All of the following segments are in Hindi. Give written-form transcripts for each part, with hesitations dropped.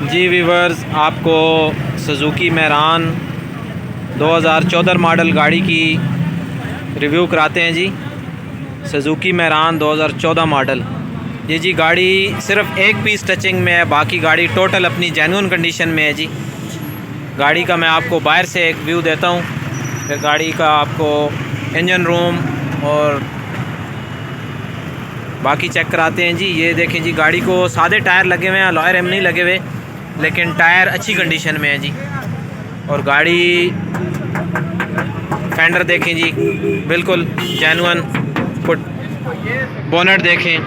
जी व्यूवर्स, आपको सुजुकी मेरान 2014 मॉडल गाड़ी की रिव्यू कराते हैं जी। Suzuki Mehran 2014 model. ये जी गाड़ी सिर्फ एक पीस टचिंग में है, बाकी गाड़ी टोटल अपनी जेन्युइन कंडीशन में है जी। गाड़ी का मैं आपको बाहर से एक व्यू देता हूँ, फिर गाड़ी का आपको इंजन रूम और बाकी चेक कराते हैं जी। ये देखें जी, गाड़ी को सादे टायर लगे हुए हैं, अलॉय रिम नहीं लगे हुए, लेकिन टायर अच्छी कंडीशन में है जी। और गाड़ी फेंडर देखें जी, बिल्कुल जेन्युइन। फुट बोनट देखें,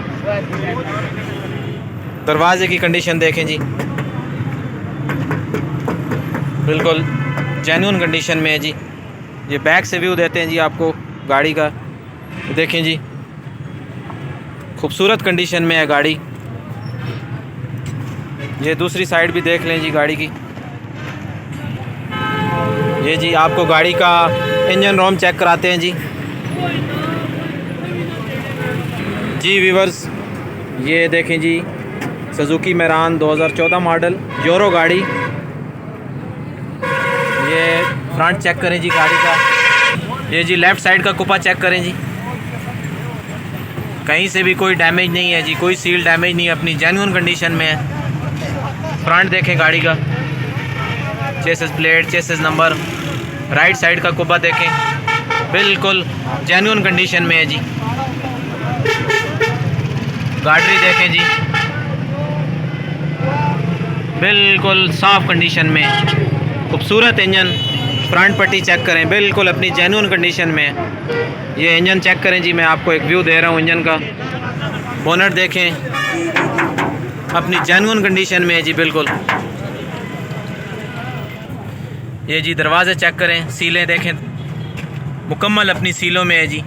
दरवाजे की कंडीशन देखें जी, बिल्कुल जेन्युइन कंडीशन में है जी। ये बैक से व्यू देते हैं जी आपको गाड़ी का, देखें जी, खूबसूरत कंडीशन में है गाड़ी। ये दूसरी साइड भी देख लें जी गाड़ी की। ये जी आपको गाड़ी का इंजन रूम चेक कराते हैं जी। जी व्यूवर्स, ये देखें जी, सुजुकी मेरान 2014 मॉडल यूरो गाड़ी। ये फ्रंट चेक करें जी गाड़ी का। ये जी लेफ़्ट साइड का कुपा चेक करें जी, कहीं से भी कोई डैमेज नहीं है जी, कोई सील डैमेज नहीं है, अपनी जेन्युइन कंडीशन में है। फ्रंट देखें गाड़ी का, chassis plate, chassis number, right side का कुपा देखें, बिल्कुल जेन्युइन कंडीशन में है जी। गाड़ी देखें जी, बिल्कुल साफ़ कंडीशन में, खूबसूरत इंजन। फ्रंट पट्टी चेक करें, बिल्कुल अपनी जेन्युइन कंडीशन में है। ये इंजन चेक करें जी, मैं आपको एक व्यू दे रहा हूँ इंजन का। बोनट देखें, अपनी जेन्युइन कंडीशन में है जी, बिल्कुल। ये जी दरवाज़े चेक करें, सीलें देखें, मुकम्मल अपनी सीलों में है जी।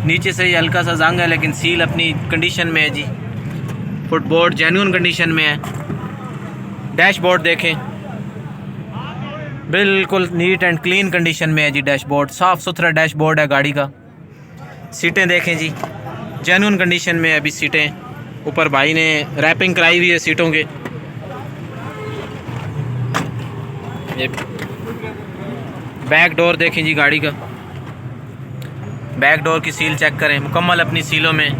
नीचे से ये हल्का सा जंग है, लेकिन सील अपनी कंडीशन में है जी। फुटबोर्ड जेन्युइन कंडीशन में है। डैशबोर्ड देखें, बिल्कुल नीट एंड क्लीन कंडीशन में है जी। डैशबोर्ड साफ़ सुथरा डैशबोर्ड है गाड़ी का। सीटें देखें जी, जेन्युइन कंडीशन में है अभी सीटें। ऊपर भाई ने रैपिंग कराई हुई है सीटों के। ये बैक डोर देखें जी गाड़ी का, बैक डोर की सील चेक करें, मुकम्मल अपनी सीलों में।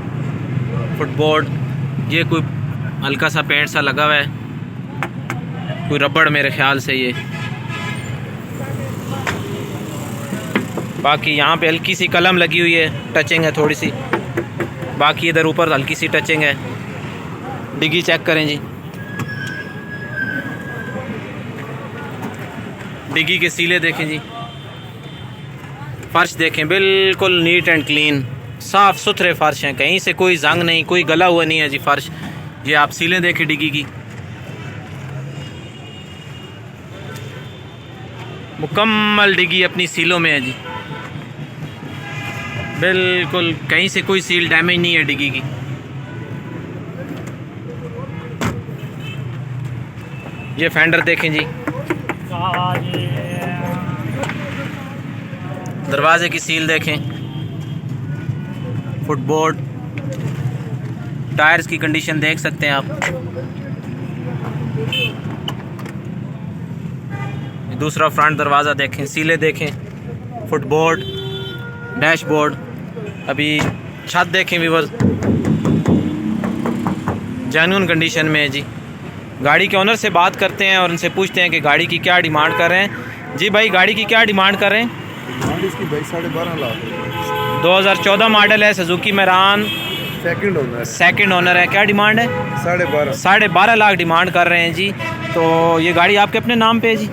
फुटबोर्ड, ये कोई हल्का सा पेंट सा लगा हुआ है, कोई रबड़ मेरे ख्याल से ये। बाकी यहाँ पे हल्की सी कलम लगी हुई है, टचिंग है थोड़ी सी। बाकी इधर ऊपर हल्की सी टचिंग है। डिग्गी चेक करें जी, डिग्गी के सीले देखें जी। फर्श देखें, बिल्कुल नीट एंड क्लीन, साफ़ सुथरे फर्श हैं, कहीं से कोई जंग नहीं, कोई गला हुआ नहीं है जी फर्श। ये आप सीलें देखें डिग्गी की, मुकम्मल डिग्गी अपनी सीलों में है जी, बिल्कुल कहीं से कोई सील डैमेज नहीं है डिग्गी की। ये फेंडर देखें जी, दरवाजे की सील देखें। फुटबोर्ड, टायर्स की कंडीशन देख सकते हैं आप। दूसरा फ्रंट दरवाज़ा देखें, सीले देखें, फुटबोर्ड, डैशबोर्ड। अभी छत देखें व्यूअर्स, जेन्युइन कंडीशन में है जी। गाड़ी के ओनर से बात करते हैं और उनसे पूछते हैं कि गाड़ी की क्या डिमांड कर रहे हैं। जी भाई, गाड़ी की क्या डिमांड कर रहे हैं? इसकी भाई 12.5 लाख। 2014 मॉडल है, सुजुकी मेरान, सेकंड ओनर है। क्या डिमांड है? 12.5 लाख डिमांड कर रहे हैं जी। तो ये गाड़ी आपके अपने नाम पे है जी?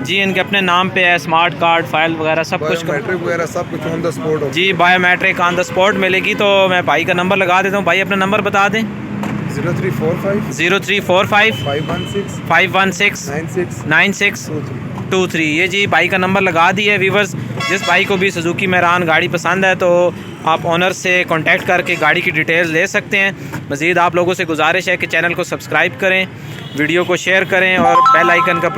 जी इनके अपने नाम पे है। स्मार्ट कार्ड, फाइल वगैरह सब कुछ, बायोमेट्रिक वगैरह सब कुछ ऑन द स्पॉट जी। बायोमेट्रिक ऑन द स्पॉट मिलेगी। तो मैं भाई का नंबर लगा देता हूँ। भाई अपना नंबर बता दें। 0345 516 9623। ये जी भाई का नंबर लगा दिया है व्यूवर्स। जिस भाई को भी सुजुकी मेरान गाड़ी पसंद है तो आप ऑनर से कांटेक्ट करके गाड़ी की डिटेल्स ले सकते हैं। मज़ीद आप लोगों से गुजारिश है कि चैनल को सब्सक्राइब करें, वीडियो को शेयर करें और बेल आइकन का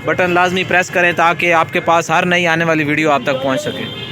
बटन लाजमी प्रेस करें ताकि आपके पास हर नई आने वाली वीडियो आप तक पहुंच सके।